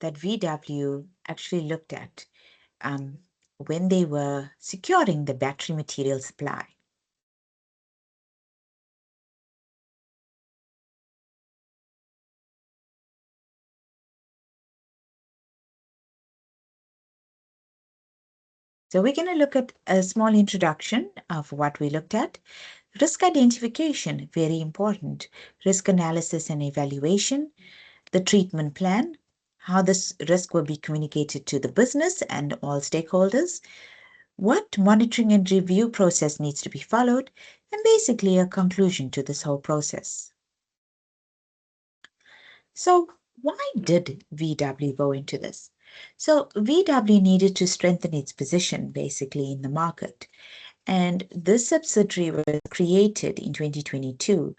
that VW actually looked at when they were securing the battery material supply. So we're going to look at a small introduction of what we looked at. Risk identification, very important. Risk analysis and evaluation. The treatment plan, how this risk will be communicated to the business and all stakeholders. What monitoring and review process needs to be followed, and basically a conclusion to this whole process. So why did VW go into this? So VW needed to strengthen its position basically in the market. And this subsidiary was created in 2022.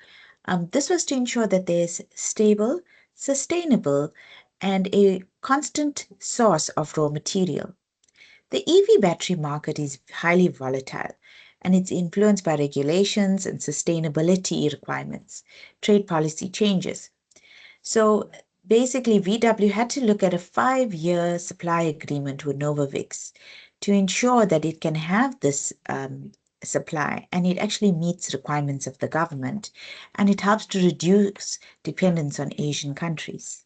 This was to ensure that there's stable, sustainable, and a constant source of raw material. The EV battery market is highly volatile, and it's influenced by regulations and sustainability requirements, trade policy changes. So basically, VW had to look at a 5-year supply agreement with Novavix to ensure that it can have this supply, and it actually meets requirements of the government, and it helps to reduce dependence on Asian countries.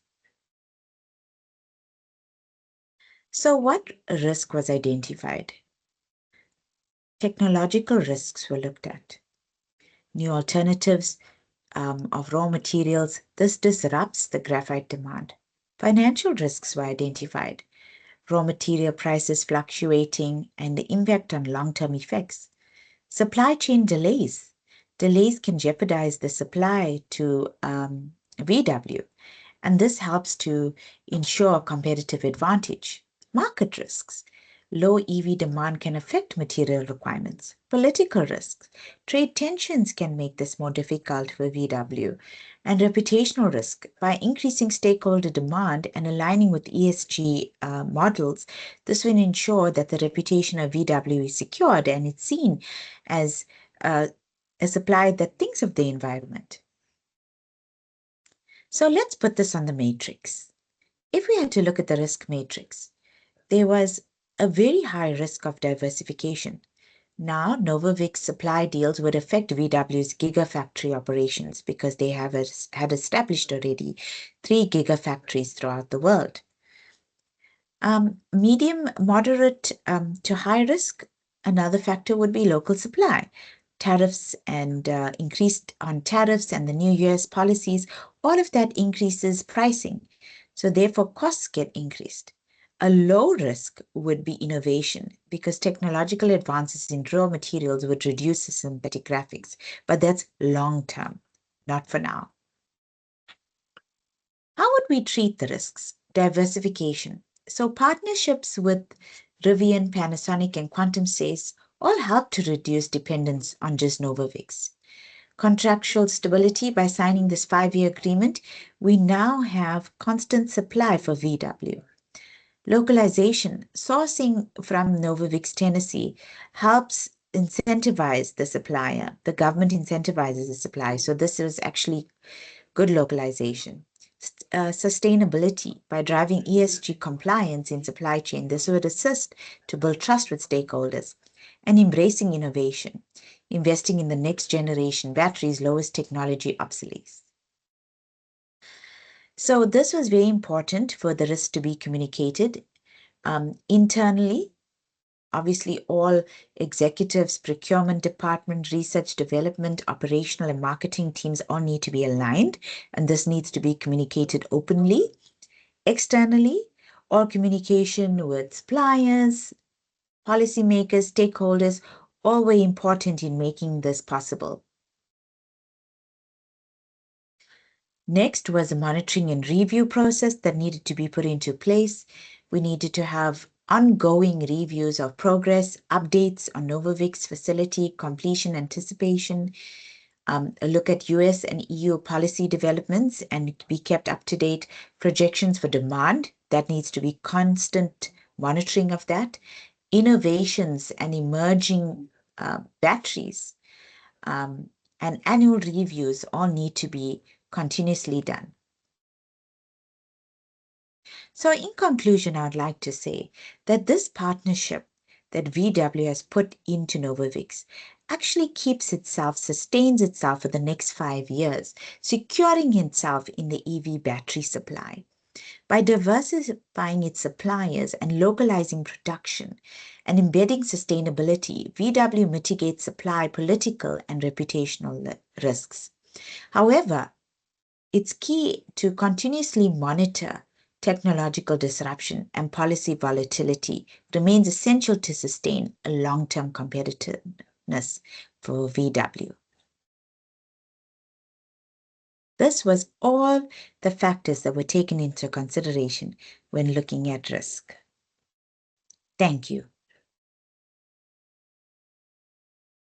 So what risk was identified? Technological risks were looked at. New alternatives of raw materials. This disrupts the graphite demand. Financial risks were identified. Raw material prices fluctuating and the impact on long-term effects. Supply chain delays. Delays can jeopardize the supply to VW, and this helps to ensure a competitive advantage. Market risks. Low EV demand can affect material requirements. Political risks. Trade tensions can make this more difficult for VW. And reputational risk. By increasing stakeholder demand and aligning with ESG models, this will ensure that the reputation of VW is secured and it's seen as a supplier that thinks of the environment. So let's put this on the matrix. If we had to look at the risk matrix, there was a very high risk of diversification. Now, Novavix supply deals would affect VW's gigafactory operations because they had established already 3 gigafactories throughout the world. Medium, moderate to high risk, another factor would be local supply. Tariffs and increased on tariffs and the new US policies, all of that increases pricing. So therefore, costs get increased. A low risk would be innovation because technological advances in raw materials would reduce the synthetic graphics, but that's long term, not for now. How would we treat the risks? Diversification. So partnerships with Rivian, Panasonic, and QuantumSpace all help to reduce dependence on just Novavix. Contractual stability. By signing this 5-year agreement, we now have constant supply for VW. Localization. Sourcing from Novavix, Tennessee helps incentivize the supplier. The government incentivizes the supply. So this is actually good localization. Sustainability. By driving ESG compliance in supply chain, this would assist to build trust with stakeholders. And embracing innovation. Investing in the next generation batteries lowers technology obsolescence. So this was very important for the risk to be communicated internally. Obviously, all executives, procurement department, research development, operational and marketing teams all need to be aligned, and this needs to be communicated openly. Externally, all communication with suppliers, policymakers, stakeholders, all very important in making this possible. Next was a monitoring and review process that needed to be put into place. We needed to have ongoing reviews of progress, updates on Novavix facility completion anticipation, a look at US and EU policy developments and be kept up to date, projections for demand, that needs to be constant monitoring of that, innovations and emerging batteries, and annual reviews all need to be continuously done. So in conclusion, I would like to say that this partnership that VW has put into Novavix actually sustains itself for the next 5 years, securing itself in the EV battery supply. By diversifying its suppliers and localizing production and embedding sustainability, VW mitigates supply, political, and reputational risks. However, it's key to continuously monitor technological disruption and policy volatility remains essential to sustain a long-term competitiveness for VW. This was all the factors that were taken into consideration when looking at risk. Thank you.